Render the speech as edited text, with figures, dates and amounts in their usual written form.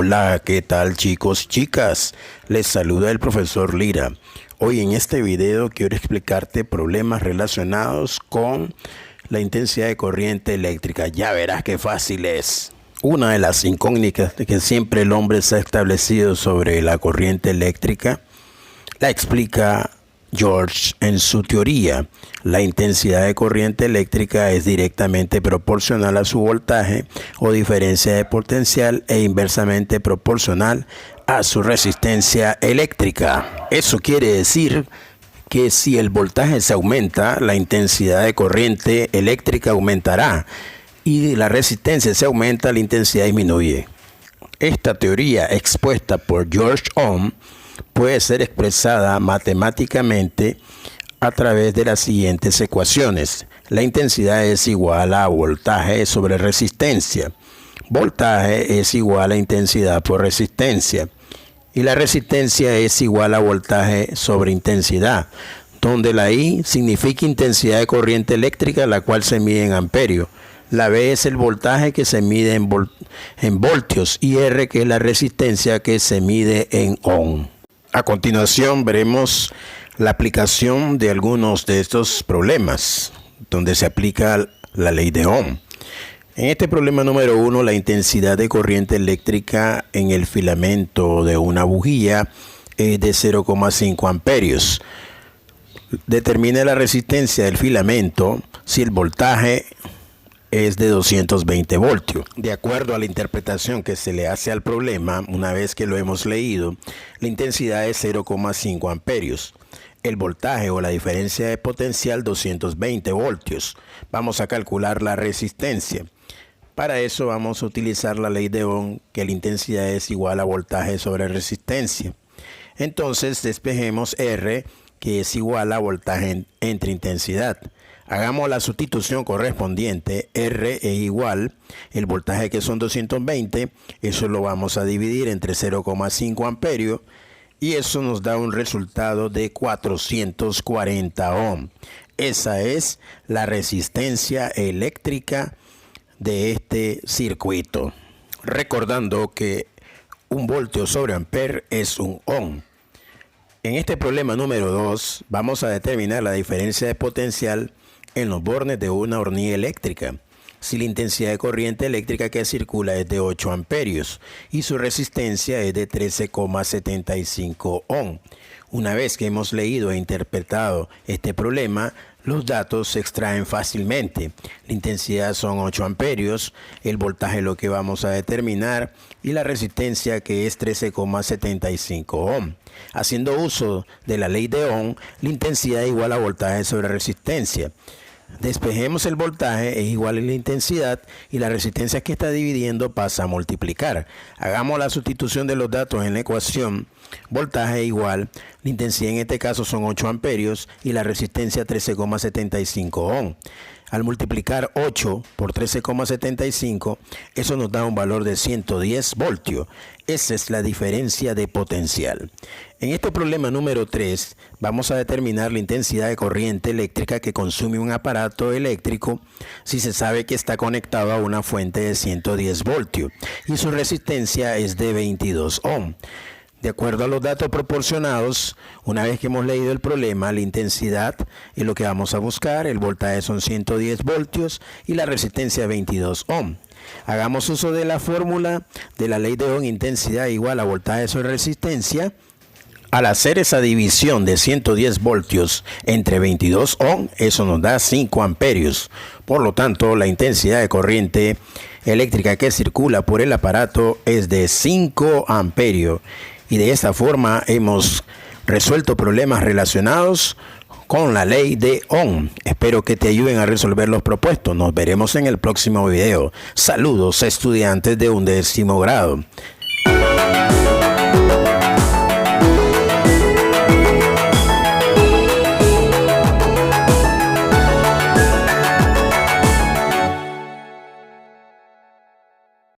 Hola, ¿qué tal chicos y chicas? Les saluda el profesor Lira. Hoy en este video quiero explicarte problemas relacionados con la intensidad de corriente eléctrica. Ya verás qué fácil es. Una de las incógnitas que siempre el hombre se ha establecido sobre la corriente eléctrica la explica George en su teoría. La intensidad de corriente eléctrica es directamente proporcional a su voltaje o diferencia de potencial e inversamente proporcional a su resistencia eléctrica. Eso quiere decir que si el voltaje se aumenta, la intensidad de corriente eléctrica aumentará, y la resistencia se aumenta, la intensidad disminuye. Esta teoría expuesta por George Ohm puede ser expresada matemáticamente a través de las siguientes ecuaciones. La intensidad es igual a voltaje sobre resistencia. Voltaje es igual a intensidad por resistencia. Y la resistencia es igual a voltaje sobre intensidad, donde la I significa intensidad de corriente eléctrica, la cual se mide en amperios. La B es el voltaje que se mide en voltios y R que es la resistencia que se mide en ohm. A continuación veremos la aplicación de algunos de estos problemas donde se aplica la ley de Ohm. En este problema número 1, la intensidad de corriente eléctrica en el filamento de una bujía es de 0,5 amperios. Determina la resistencia del filamento si el voltaje es de 220 voltios. De acuerdo a la interpretación que se le hace al problema, una vez que lo hemos leído, la intensidad es 0,5 amperios. El voltaje o la diferencia de potencial 220 voltios. Vamos a calcular la resistencia. Para eso vamos a utilizar la ley de Ohm, que la intensidad es igual a voltaje sobre resistencia. Entonces despejemos R, que es igual a voltaje entre intensidad. Hagamos la sustitución correspondiente. R es igual, el voltaje que son 220, eso lo vamos a dividir entre 0,5 amperios y eso nos da un resultado de 440 ohm. Esa es la resistencia eléctrica de este circuito. Recordando que un voltio sobre amper es un ohm. En este problema número 2 vamos a determinar la diferencia de potencial en los bornes de una hornilla eléctrica. Si la intensidad de corriente eléctrica que circula es de 8 amperios y su resistencia es de 13,75 ohm. Una vez que hemos leído e interpretado este problema, los datos se extraen fácilmente. La intensidad son 8 amperios, el voltaje es lo que vamos a determinar y la resistencia que es 13,75 ohm. Haciendo uso de la ley de Ohm, la intensidad es igual a voltaje sobre resistencia. Despejemos el voltaje, es igual a la intensidad y la resistencia que está dividiendo pasa a multiplicar. Hagamos la sustitución de los datos en la ecuación. Voltaje igual, la intensidad en este caso son 8 amperios y la resistencia 13,75 ohm. Al multiplicar 8 por 13,75, eso nos da un valor de 110 voltios. Esa es la diferencia de potencial. En este problema número 3, vamos a determinar la intensidad de corriente eléctrica que consume un aparato eléctrico si se sabe que está conectado a una fuente de 110 voltios y su resistencia es de 22 ohm. De acuerdo a los datos proporcionados, una vez que hemos leído el problema, la intensidad es lo que vamos a buscar, el voltaje son 110 voltios y la resistencia 22 ohm. Hagamos uso de la fórmula de la ley de Ohm, intensidad igual a voltaje sobre resistencia. Al hacer esa división de 110 voltios entre 22 ohm, eso nos da 5 amperios. Por lo tanto, la intensidad de corriente eléctrica que circula por el aparato es de 5 amperios. Y de esta forma hemos resuelto problemas relacionados con la ley de Ohm. Espero que te ayuden a resolver los propuestos. Nos veremos en el próximo video. Saludos, estudiantes de 11º grado.